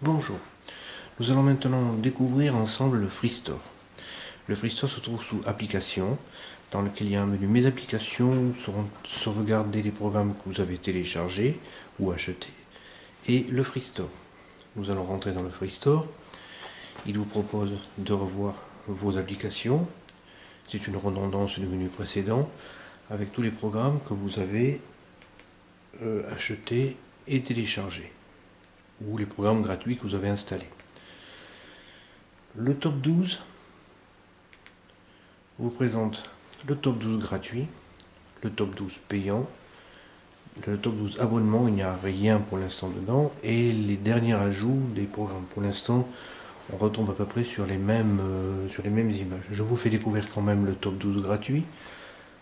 Bonjour, nous allons maintenant découvrir ensemble le FreeStore. Le FreeStore se trouve sous Applications, dans lequel il y a un menu Mes applications où seront sauvegardés les programmes que vous avez téléchargés ou achetés, et le FreeStore. Nous allons rentrer dans le FreeStore. Il vous propose de revoir vos applications. C'est une redondance du menu précédent, avec tous les programmes que vous avez achetés et téléchargés, ou les programmes gratuits que vous avez installés. Le top 12 vous présente le top 12 gratuit, le top 12 payant, le top 12 abonnement, il n'y a rien pour l'instant dedans, et les derniers ajouts des programmes. Pour l'instant, on retombe à peu près sur les mêmes images. Je vous fais découvrir quand même le top 12 gratuit,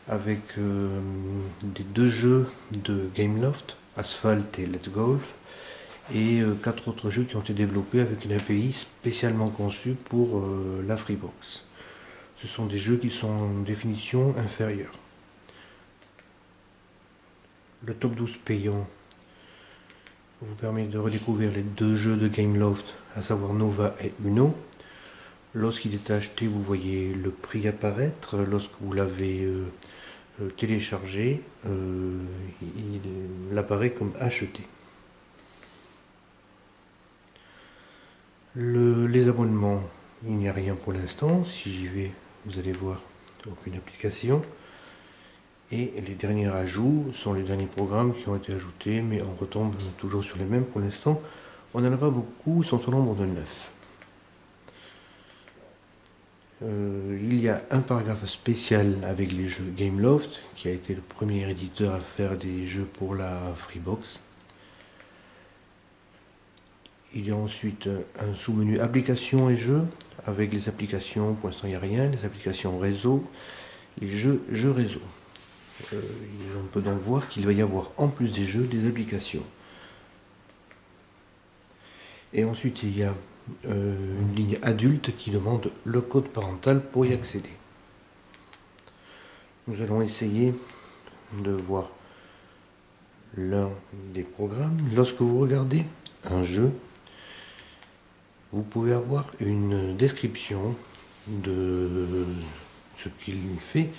avec des deux jeux de Gameloft, Asphalt et Let's Golf, et 4 autres jeux qui ont été développés avec une API spécialement conçue pour la Freebox. Ce sont des jeux qui sont en définition inférieure. Le top 12 payant vous permet de redécouvrir les deux jeux de Gameloft, à savoir Nova et Uno. Lorsqu'il est acheté, vous voyez le prix apparaître. Lorsque vous l'avez téléchargé, il apparaît comme acheté. Les abonnements, il n'y a rien pour l'instant. Si j'y vais, vous allez voir aucune application. Et les derniers ajouts sont les derniers programmes qui ont été ajoutés, mais on retombe toujours sur les mêmes pour l'instant. On n'en a pas beaucoup, ils sont au nombre de 9. Il y a un paragraphe spécial avec les jeux Gameloft, qui a été le premier éditeur à faire des jeux pour la Freebox. Il y a ensuite un sous-menu applications et jeux, avec les applications, pour l'instant il n'y a rien, les applications réseau, les jeux réseau. On peut donc voir qu'il va y avoir en plus des jeux, des applications. Et ensuite il y a une ligne adulte qui demande le code parental pour y accéder. Nous allons essayer de voir l'un des programmes. Lorsque vous regardez un jeu, vous pouvez avoir une description de ce qu'il fait,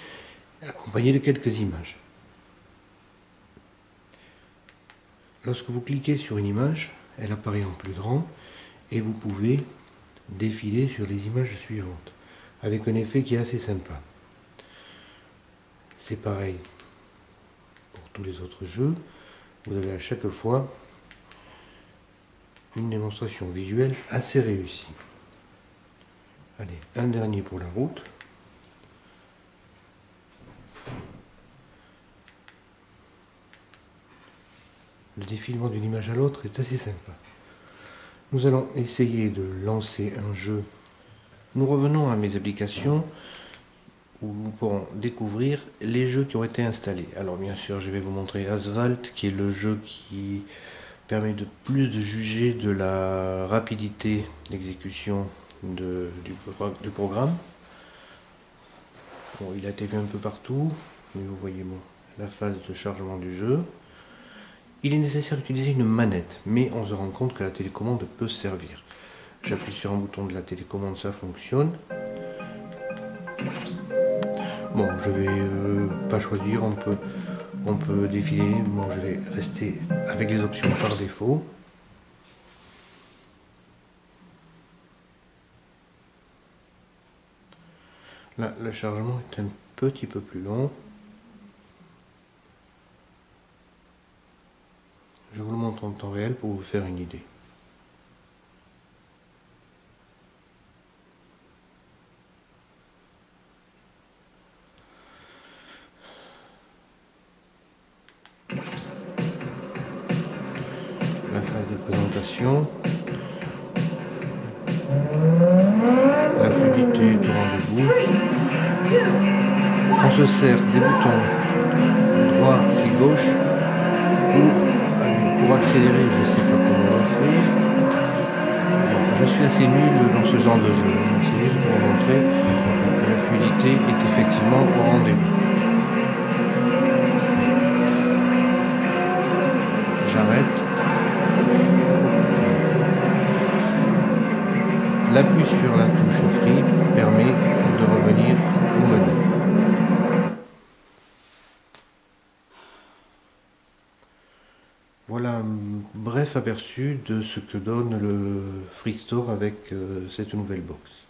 accompagné de quelques images. Lorsque vous cliquez sur une image, elle apparaît en plus grand et vous pouvez défiler sur les images suivantes, avec un effet qui est assez sympa. C'est pareil pour tous les autres jeux. Vous avez à chaque fois une démonstration visuelle assez réussie. Allez, un dernier pour la route. Le défilement d'une image à l'autre est assez sympa. Nous allons essayer de lancer un jeu. Nous revenons à mes applications où nous pourrons découvrir les jeux qui ont été installés. Alors bien sûr, je vais vous montrer Asphalt, qui est le jeu qui permet de plus de juger de la rapidité d'exécution du programme. Bon, il a été vu un peu partout, mais vous voyez la phase de chargement du jeu. Il est nécessaire d'utiliser une manette, mais on se rend compte que la télécommande peut servir. J'appuie sur un bouton de la télécommande, ça fonctionne. Bon, je vais pas choisir, on peut défiler. Bon, je vais rester avec les options par défaut. Là, le chargement est un petit peu plus long. Je vous le montre en temps réel pour vous faire une idée. La phase de présentation. La fluidité du rendez-vous. On se sert des boutons droit et gauche pour accélérer. Je ne sais pas comment on fait. Je suis assez nul dans ce genre de jeu. C'est juste pour vous montrer que la fluidité est effectivement au rendez-vous. J'arrête. l'appui sur la touche Free permet de revenir au menu. Voilà un bref aperçu de ce que donne le Freakstore avec cette nouvelle box.